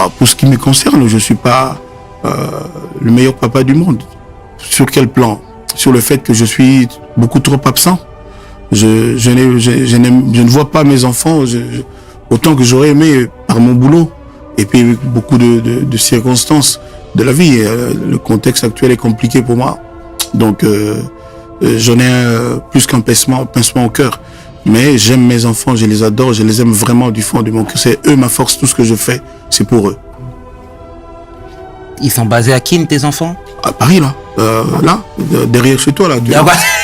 Bah, pour ce qui me concerne, je suis pas le meilleur papa du monde. Sur quel plan? Sur le fait que je suis beaucoup trop absent. Je ne vois pas mes enfants autant que j'aurais aimé par mon boulot. Et puis beaucoup de circonstances de la vie. Le contexte actuel est compliqué pour moi. Donc j'en ai plus qu'un pincement au cœur. Mais j'aime mes enfants, je les adore, je les aime vraiment du fond de mon cœur. C'est eux ma force, tout ce que je fais, c'est pour eux. Ils sont basés à Keene, tes enfants? À Paris, là. Derrière chez toi, là.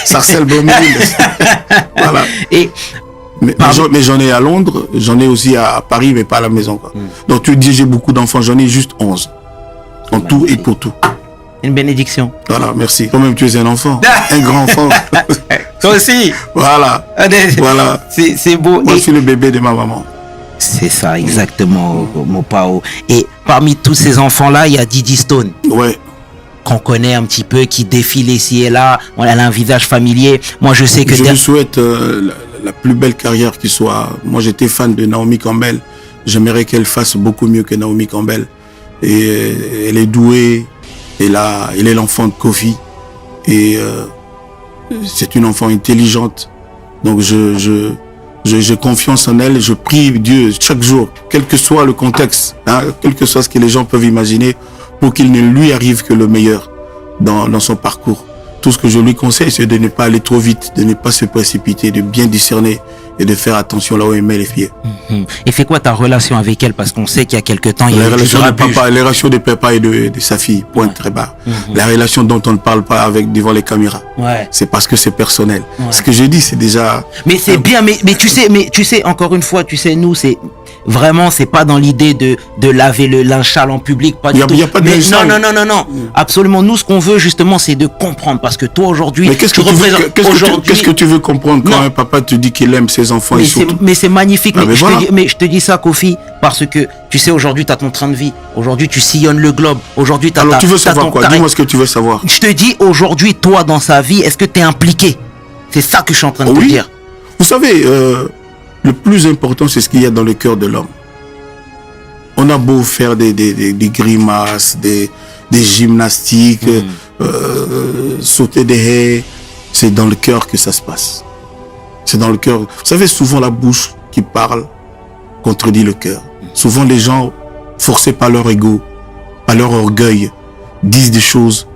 Sarcelles, Bromville. Voilà. Mais j'en ai à Londres, j'en ai aussi à Paris, mais pas à la maison, quoi. Donc tu dis, j'ai beaucoup d'enfants, j'en ai juste 11. En tout et pour tout. Une bénédiction. Voilà, merci. Toi-même, tu es un enfant. Un grand enfant. Toi aussi. Voilà. Voilà. C'est beau. Moi, je suis le bébé de ma maman. C'est ça, exactement, mon Pao. Et parmi tous ces enfants-là, il y a Didi Stone. Ouais. Qu'on connaît un petit peu, qui défile ici et là. Elle a un visage familier. Moi, je sais que... Je lui souhaite la plus belle carrière qui soit. Moi, j'étais fan de Naomi Campbell. J'aimerais qu'elle fasse beaucoup mieux que Naomi Campbell. Et elle est douée. Elle est l'enfant de Kofi. Et c'est une enfant intelligente. Donc, j'ai confiance en elle. Je prie Dieu chaque jour, quel que soit le contexte, hein, quel que soit ce que les gens peuvent imaginer, pour qu'il ne lui arrive que le meilleur dans son parcours. Tout ce que je lui conseille, c'est de ne pas aller trop vite, de ne pas se précipiter, de bien discerner et de faire attention là où elle met les pieds. Et c'est quoi ta relation avec elle? Parce qu'on sait qu'il y a quelque temps, il y a les relations de papa et de sa fille, pointe très bas. La relation dont on ne parle pas devant les caméras. Ouais. C'est parce que c'est personnel. Ouais. Ce que j'ai dit, c'est déjà... Mais c'est bien, mais tu sais, encore une fois, tu sais, nous, c'est... Vraiment, c'est pas dans l'idée de laver le linge sale en public, pas du tout. Il y a pas de linge sale. Non. Absolument. Nous, ce qu'on veut, justement, c'est de comprendre. Parce que toi, aujourd'hui... Mais qu'est-ce que tu veux comprendre quand un papa te dit qu'il aime ses enfants mais c'est magnifique. Mais je te dis ça, Kofi, parce que, tu sais, aujourd'hui, tu as ton train de vie. Aujourd'hui, tu sillonnes le globe. Aujourd'hui, alors, tu veux savoir quoi? Dis-moi ce que tu veux savoir. Je te dis, aujourd'hui, toi, dans sa vie, est-ce que tu es impliqué? C'est ça que je suis en train de te dire. Vous savez... le plus important, c'est ce qu'il y a dans le cœur de l'homme. On a beau faire des grimaces, des gymnastiques, sauter des haies. C'est dans le cœur que ça se passe. C'est dans le cœur. Vous savez, souvent la bouche qui parle contredit le cœur. Souvent les gens, forcés par leur ego, par leur orgueil, disent des choses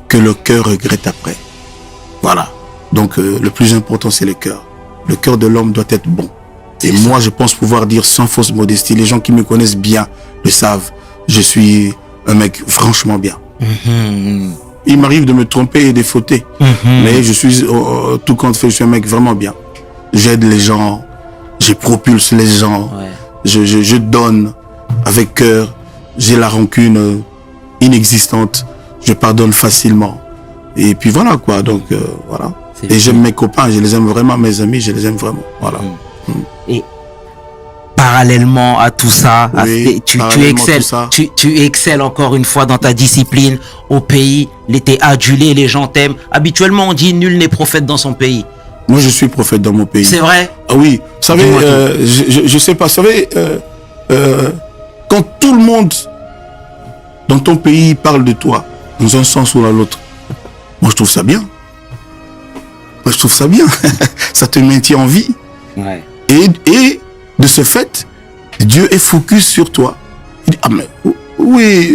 que le cœur regrette après. Voilà. Donc le plus important, c'est le cœur. Le cœur de l'homme doit être bon. Et moi, je pense pouvoir dire sans fausse modestie, les gens qui me connaissent bien le savent, je suis un mec franchement bien. Il m'arrive de me tromper et de fauter, mais je suis, tout compte fait, je suis un mec vraiment bien. J'aide les gens, je propulse les gens, je donne avec cœur, j'ai la rancune inexistante, je pardonne facilement. Et puis voilà quoi, donc voilà. Et j'aime mes copains, je les aime vraiment, mes amis, je les aime vraiment. Voilà. Et parallèlement à tout ça, tu excelles, tu excelles encore une fois dans ta discipline au pays, t'es adulé, les gens t'aiment. Habituellement, on dit nul n'est prophète dans son pays. Moi, je suis prophète dans mon pays. C'est vrai? Ah oui. Vous savez, je sais pas, vous savez, quand tout le monde dans ton pays parle de toi, dans un sens ou dans l'autre, moi, je trouve ça bien. Moi, je trouve ça bien. Ça te maintient en vie. Ouais. Et de ce fait, Dieu est focus sur toi. Il dit, ah mais où est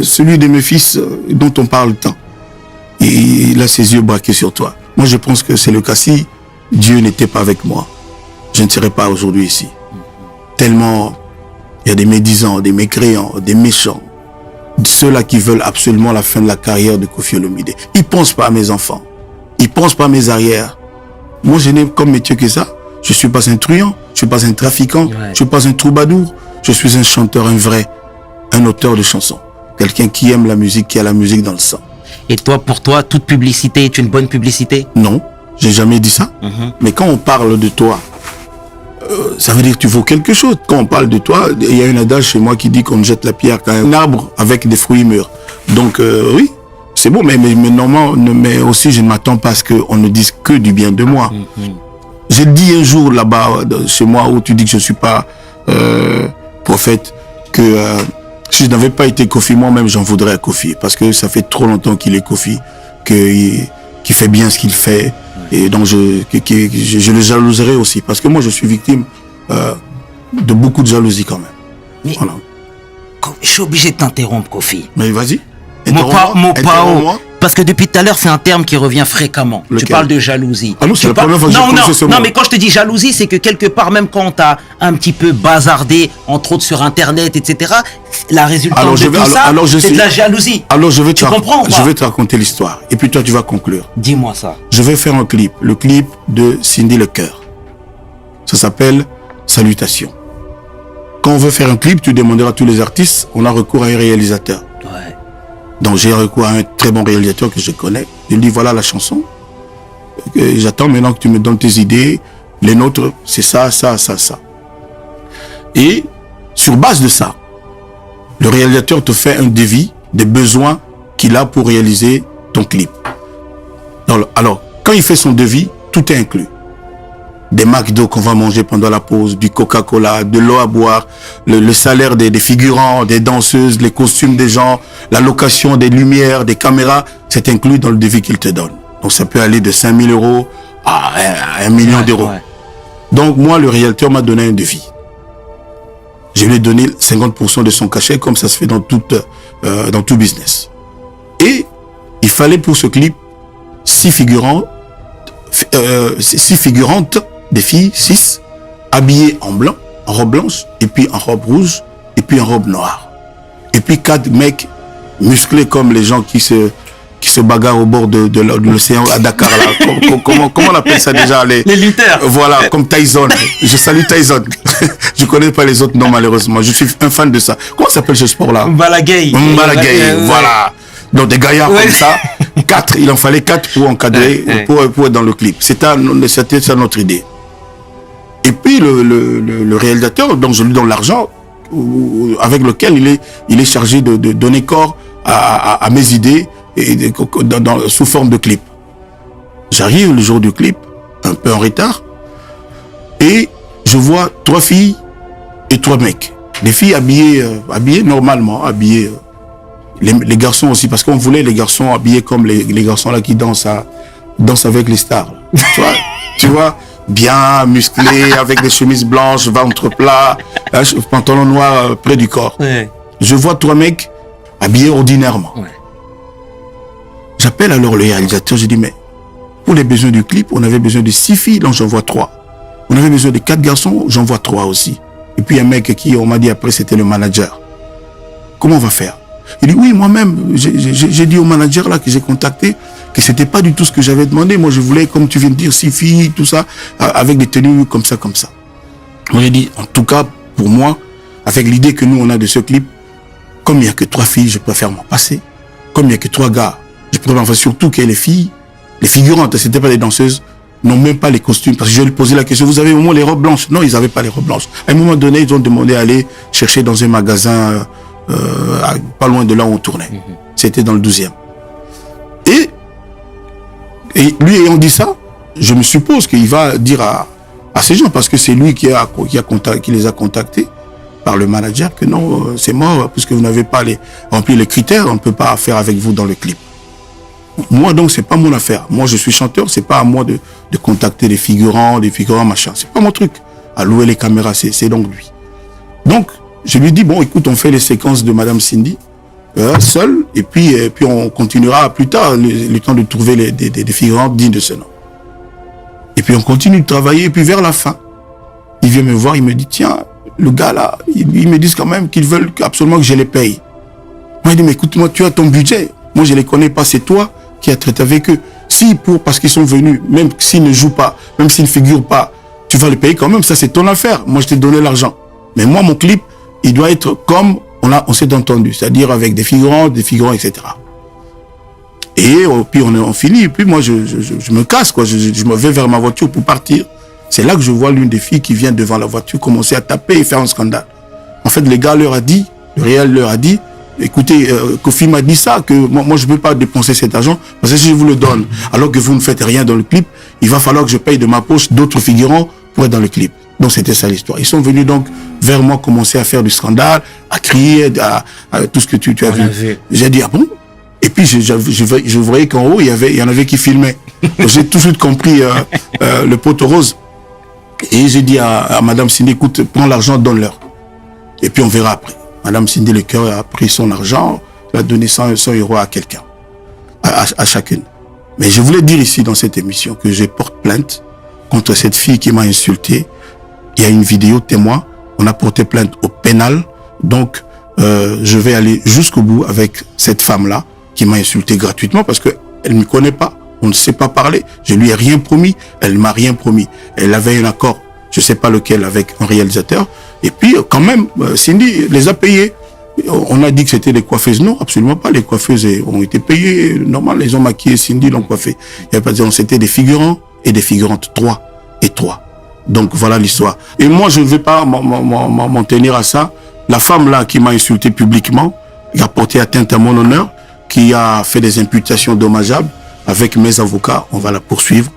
celui de mes fils dont on parle tant? Et il a ses yeux braqués sur toi. Moi, je pense que c'est le cas. Si Dieu n'était pas avec moi, je ne serais pas aujourd'hui ici. Tellement il y a des médisants, des mécréants, des méchants, ceux-là qui veulent absolument la fin de la carrière de Koffi Olomide. Ils ne pensent pas à mes enfants. Ils ne pensent pas à mes arrières. Moi, je n'ai comme métier que ça. Je ne suis pas un truand, je ne suis pas un trafiquant, je ne suis pas un troubadour. Je suis un chanteur, un vrai, un auteur de chansons. Quelqu'un qui aime la musique, qui a la musique dans le sang. Et toi, pour toi, toute publicité est une bonne publicité? Non, j'ai jamais dit ça. Mais quand on parle de toi, ça veut dire que tu vaux quelque chose. Quand on parle de toi, il y a un adage chez moi qui dit qu'on ne jette la pierre qu'à un arbre avec des fruits mûrs. Donc oui, c'est bon, mais normalement, mais aussi je ne m'attends pas à ce qu'on ne dise que du bien de moi. J'ai dit un jour là-bas, chez moi, où tu dis que je ne suis pas prophète, que Si je n'avais pas été Kofi, moi-même, j'en voudrais à Kofi. Parce que ça fait trop longtemps qu'il est Kofi, qu'il fait bien ce qu'il fait. Et donc, je le jalouserais aussi. Parce que moi, je suis victime de beaucoup de jalousie quand même. Mais voilà. Je suis obligé de t'interrompre, Kofi. Mais vas-y. Mon pao. Parce que depuis tout à l'heure, c'est un terme qui revient fréquemment. Lequel? Tu parles de jalousie. Ah non, c'est la première fois que j'ai prononcé ce mot. Non, mais quand je te dis jalousie, c'est que quelque part, même quand on t'a un petit peu bazardé, entre autres sur Internet, etc., la résultante de tout ça, c'est de la jalousie. Alors, je vais tu comprends ou pas? Je vais te raconter l'histoire. Et puis toi, tu vas conclure. Dis-moi ça. Je vais faire un clip. Le clip de Cindy Lecoeur. Ça s'appelle Salutations. Quand on veut faire un clip, tu demanderas à tous les artistes, on a recours à un réalisateur. Ouais. Donc j'ai recours à un très bon réalisateur que je connais. Je lui dis voilà la chanson. J'attends maintenant que tu me donnes tes idées. Les nôtres, c'est ça, ça, ça, ça. Et sur base de ça, le réalisateur te fait un devis des besoins qu'il a pour réaliser ton clip. Alors, quand il fait son devis, tout est inclus. Des McDo qu'on va manger pendant la pause, du Coca-Cola, de l'eau à boire, le salaire des figurants, des danseuses, les costumes des gens, la location des lumières, des caméras, c'est inclus dans le devis qu'il te donne. Donc ça peut aller de 5 000 € à 1 million d'euros. Ouais. Donc moi, le réalisateur m'a donné un devis. Je lui ai donné 50% de son cachet, comme ça se fait dans tout business. Et il fallait pour ce clip 6 figurantes, des filles, 6, habillées en blanc, en robe blanche, et puis en robe rouge, et puis en robe noire. Et puis 4 mecs musclés comme les gens qui se bagarrent au bord de l'océan à Dakar. Là. Comment on appelle ça déjà? Les lutteurs. Voilà, comme Tyson. Je salue Tyson. Je connais pas les autres noms malheureusement. Je suis un fan de ça. Comment s'appelle ce sport-là? Mbalagay. Voilà. Donc des gaillards comme ça. 4, il en fallait 4 pour encadrer, pour être dans le clip. C'était ça notre idée. Et puis le réalisateur, donc je lui donne l'argent avec lequel il est chargé de donner corps à mes idées et sous forme de clip. J'arrive le jour du clip, un peu en retard, et je vois 3 filles et 3 mecs. Les filles habillées normalement, habillées. Les garçons aussi, parce qu'on voulait les garçons habillés comme les garçons là qui dansent avec les stars. Tu vois, bien musclés, avec des chemises blanches, ventre plat, pantalon noir près du corps. Ouais. Je vois 3 mecs habillés ordinairement. Ouais. J'appelle alors le réalisateur, je dis mais pour les besoins du clip, on avait besoin de 6 filles, donc j'en vois 3. On avait besoin de 4 garçons, j'en vois 3 aussi. Et puis un mec qui, on m'a dit après, c'était le manager. Comment on va faire? Il dit oui, moi-même, j'ai dit au manager là que j'ai contacté que c'était pas du tout ce que j'avais demandé. Moi, je voulais, comme tu viens de dire, 6 filles, tout ça, avec des tenues comme ça. Moi, j'ai dit, en tout cas, pour moi, avec l'idée que nous, on a de ce clip, comme il n'y a que 3 filles, je préfère m'en passer. Comme il n'y a que 3 gars, je préfère m'en passer. Surtout que les filles, les figurantes, c'était pas des danseuses, n'ont même pas les costumes. Parce que je lui ai posé la question, vous avez au moins les robes blanches? Non, ils n'avaient pas les robes blanches. À un moment donné, ils ont demandé à aller chercher dans un magasin pas loin de là où on tournait. C'était dans le 12e. Et lui ayant dit ça, je me suppose qu'il va dire à ces gens, parce que c'est lui qui les a contactés par le manager, que non, c'est mort, puisque vous n'avez pas rempli les critères, on ne peut pas faire avec vous dans le clip. Moi donc, c'est pas mon affaire. Moi je suis chanteur, c'est pas à moi de contacter des figurants machin. C'est pas mon truc. À louer les caméras, c'est donc lui. Donc, je lui dis, bon, écoute, on fait les séquences de Madame Cindy, seul, et puis on continuera plus tard, le temps de trouver des figurantes dignes de ce nom. Et puis on continue de travailler, et puis vers la fin, il vient me voir, il me dit, tiens, le gars là, ils me disent quand même qu'ils veulent absolument que je les paye. Moi, il dit, mais écoute-moi, tu as ton budget. Moi, je les connais pas, c'est toi qui as traité avec eux. Si parce qu'ils sont venus, même s'ils ne jouent pas, même s'ils ne figurent pas, tu vas les payer quand même, ça c'est ton affaire. Moi, je t'ai donné l'argent. Mais moi, mon clip, il doit être comme on s'est entendu, c'est-à-dire avec des figurants, etc. Et puis on finit, et puis moi je me casse, quoi. Je me vais vers ma voiture pour partir. C'est là que je vois l'une des filles qui vient devant la voiture commencer à taper et faire un scandale. En fait, le gars leur a dit, le réel leur a dit, écoutez, Kofi m'a dit ça, que moi je ne peux pas dépenser cet argent, parce que si je vous le donne, alors que vous ne faites rien dans le clip, il va falloir que je paye de ma poche d'autres figurants pour être dans le clip. Donc c'était ça l'histoire. Ils sont venus donc vers moi commencer à faire du scandale, à crier, à tout ce que tu as vu. J'ai dit, ah bon? Et puis je voyais qu'en haut, il y en avait qui filmaient. J'ai tout de suite compris le poteau rose. Et j'ai dit à Madame Cindy, écoute, prends l'argent, donne-leur. Et puis on verra après. Madame Cindy Le Cœur a pris son argent, elle a donné 100 € à quelqu'un, à chacune. Mais je voulais dire ici dans cette émission que je porte plainte contre cette fille qui m'a insulté. Il y a une vidéo témoin, on a porté plainte au pénal. Donc je vais aller jusqu'au bout avec cette femme-là qui m'a insulté gratuitement parce qu'elle ne me connaît pas. On ne sait pas parler. Je lui ai rien promis. Elle ne m'a rien promis. Elle avait un accord, je ne sais pas lequel, avec un réalisateur. Et puis, quand même, Cindy les a payés. On a dit que c'était des coiffeuses. Non, absolument pas. Les coiffeuses ont été payées. Normalement, les ont maquillé, Cindy l'ont coiffé. Il n'y avait pas de dire, c'était des figurants et des figurantes. 3 et 3. Donc, voilà l'histoire. Et moi, je ne vais pas m'en tenir à ça. La femme là qui m'a insulté publiquement, qui a porté atteinte à mon honneur, qui a fait des imputations dommageables, avec mes avocats, on va la poursuivre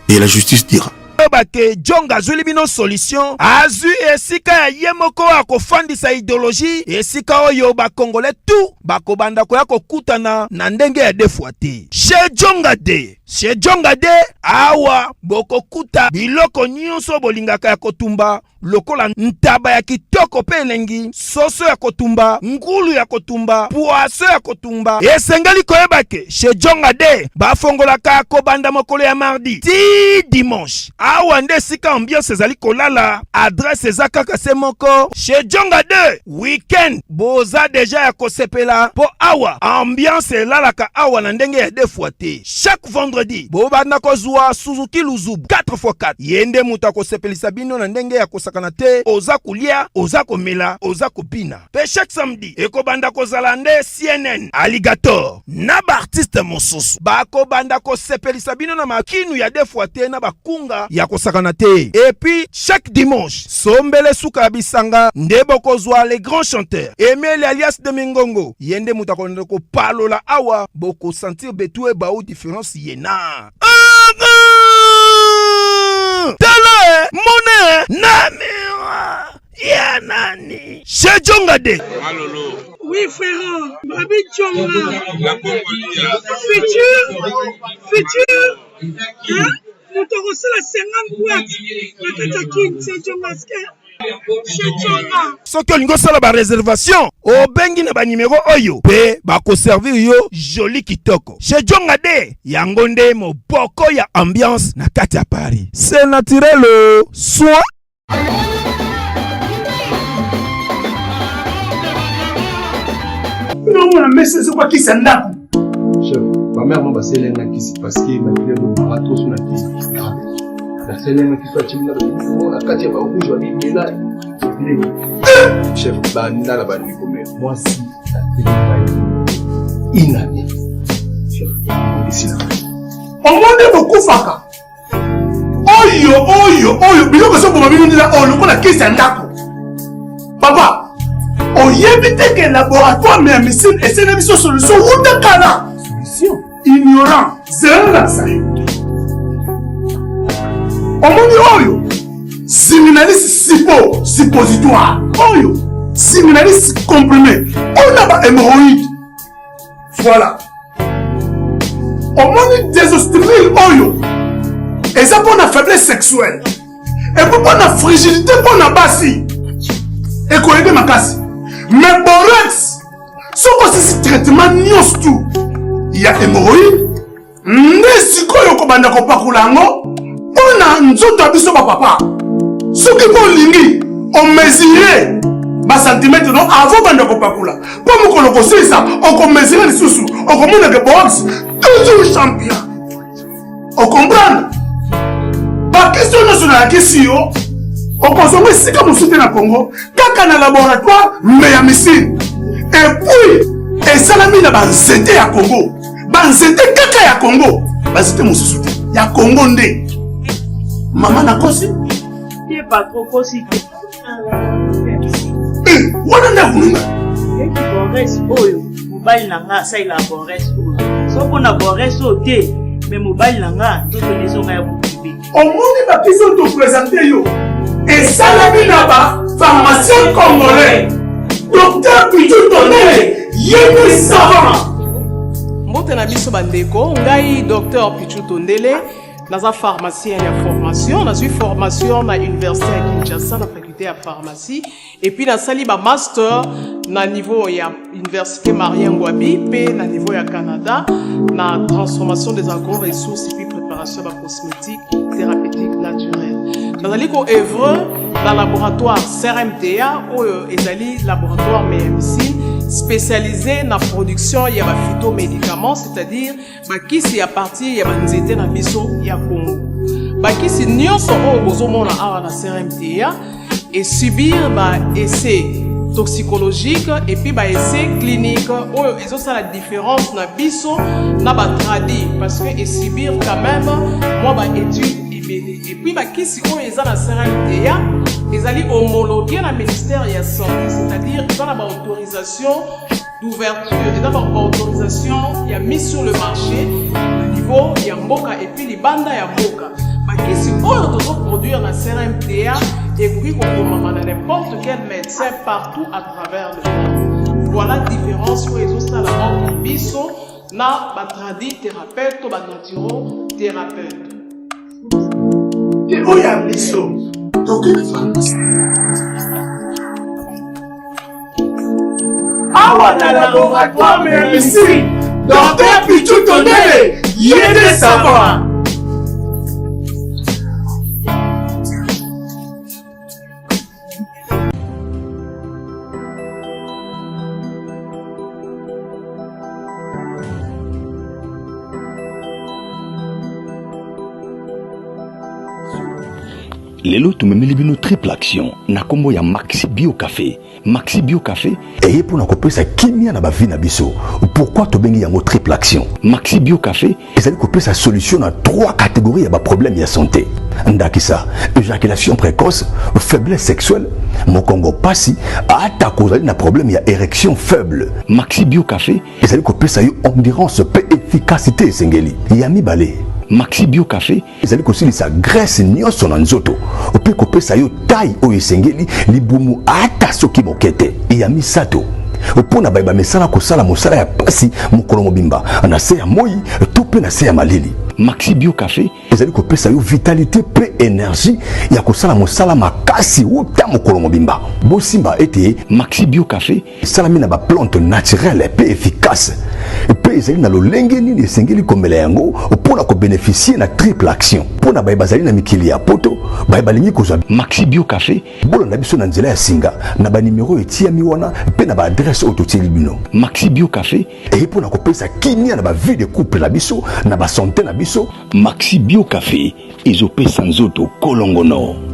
et la justice dira. Bake Jonga Zulibino solution azu esika ya yemoko akofandisa idéologie esika oyo ba congolais tout bakobanda ko yakokutana na ndenge ya defuate chez Jonga de awa bokokuta biloko nyonso bolingaka ya kotumba lokola ntaba ya kitoko pe elengi soso ya kotumba ngulu ya kotumba poaso ya kotumba esengeli koyebake chez Jonga de bafongolaka kobanda mokolo ya mardi ti dimanche awa nde sika ambiance ezali kolala adresse eza kaka se moko chez Jonga 2 weekend boza deja ya kosepela po awa ambiance elalaka awa na ndenge ya defuate chaque vendredi bobanda kozwa Suzuki Luzubu 4x4 yende muta kosepelisa bino na ndenge ya kosakana te oza kulia oza komela oza kopina pe chaque samedi ekobanda kozala nde CNN Alligator na ba artiste mosusu bakobanda kosepelisa bino na makinu ya defuate na bakunga ya kosakana te. Et puis chaque dimanche sombele suka bisanga ndebo kozwa les grands chanteurs Emile alias de Mingongo yende mutakonde ko palola awa boko sentir betue ba ou différence yena tele mone namira ya nani chez Jonga de Malolo. Oui frère, Babi Jonga La Congolia. futur hein? Motorosé la 50 boîtes na Katakine chez Jonga chez Jonga soki olingo sala ba réservation obengi na ba numéro oyo pe bako servir yo joli kitoko chez Jonga de yango nde moboko ya ambiance na kati ya Paris c'est naturel soit non on a mis c'est quoi qui s'en a chef ma mère m'a passé l'un qui s'est parce que ma fille ne m'a trop sur la tête la seule qui soit timide la katia ba rouge va bien là chef banda la bandi comme moi si la télé inane chef ici là on monde beaucoup faka oyo biloko so boma bino ndila o lokola kisa ndako papa oyebi te ke laboratoire mais missile essaie de mission solution ou de kala solution ignorant zéro la sayo omoni oyo siminaliste suppositoire oyo siminaliste comprimé on a ba hémorroïde voilà omoni désostérile oyo et ça pour la faiblesse sexuelle et pour la fragilité pour la basi et qu'on aide ma casse mais borex ce que c'est traitement nyos tout il y a hémorroïde nesi koyo ko banda ko pakulango on a nzoto abiso ba papa ce qui ko lingi on mesurer ba centimètre non avant banda ko pakula pour mo ko loko ça on ko mesurer les sous on ko mona que box toujours champion on comprend ba question nationale la question on consomme si comme soutien na Congo kaka na laboratoire mais ya missile et puis et salami na ba nzete ya Congo ba nzete kaka ya Congo ba nzete mo soutien ya Congo nde mama na kosi qui est pas trop kosi wana na kununga et Boris oyo mobile nanga saila Boris oyo soko na Boris ote mais mobile nanga to tenezo nga ya Bobi. Au monde va qu'ils ont te présenté yo. Et ça la là-bas, pharmacien congolais. Docteur Pichu Tondele, yémi savant. Mbote na biso bandeko, ngai docteur Pichu Tondele, naza pharmacien ya formation, naza formation na université ya Kinshasa na faculté ya pharmacie et puis na sali ba master na niveau ya université Marien Ngouabi pe na niveau ya Canada na transformation des agro-ressources et puis préparation de cosmétiques thérapeutiques naturelles. Nazali ko œuvre dans laboratoire CRMTA ou ezali laboratoire MMC spécialisé dans la production de phytomédicaments, c'est-à-dire qui à partir de nzete na biso ya Congo. Qui si nyonso o bozomona awa na CRMTA et subir essai toxicologique et puis essai clinique ou ils ont ça la différence na biso na tradi parce que et subir quand même moi étude et puis qui si on est dans CRMTA ils allaient homologuer la ministère de la santé, c'est-à-dire dans la autorisation d'ouverture et dans la autorisation il y a mis sur le marché le niveau il y a mboka et puis les bandes il y a mboka qui si on doit produire la CRMTA et puis qu'on n'importe quel médecin partout à travers le monde. Voilà la différence pour les autres là entre biso na batradi thérapeute ou naturo thérapeute. Et où y a biso? Donc il est pharmacien. Awa na laboratoire mais ici, docteur Pichu Tondele, yémi savant. Lelo tumemeli bino triple action na kombo ya Maxi Bio Café. Maxi Bio Café eye pour na kopesa kimia na ba vie na biso. Pourquoi to bengi yango triple action? Maxi Bio Café ezali kopesa solution na 3 catégories ya ba problème ya santé. Ndakisa, éjaculation précoce, faiblesse sexuelle, mokongo pasi, ata kozali na problème ya érection faible. Maxi Bio Café ezali kopesa yo endurance pe efficacité sengeli. Yami balé Maxi Bio Café ezali kosilisa graisse nyonso na nzoto ope kopesa yo taille oyo esengeli libumu ata soki mokete ya misato opona bayeba mesala kosala mosala ya pasi mokolo mobimba na se ya moi to pe na se ya malili. Maxi Bio Café ezali kopesa yo vitalité pe énergie ya kosala mosala makasi uta mokolo mobimba. Bosimba ete Maxi Bio Café salami na ba plante naturelle pe efficace pe ezali na lolenge nini esengeli komela yango opona ko bénéficier na triple action pona bayeba zali na mikili ya poto bayeba lingi kozwa Maxi Bio Café bolo na biso na nzela ya singa na ba numéro etiami wana pe na ba adresse autotili bino. Maxi Bio Café et pona kopesa kimia na ba vie de couple na biso na ba santé na biso. Maxi Bio Café ezopesa nzoto kolongono.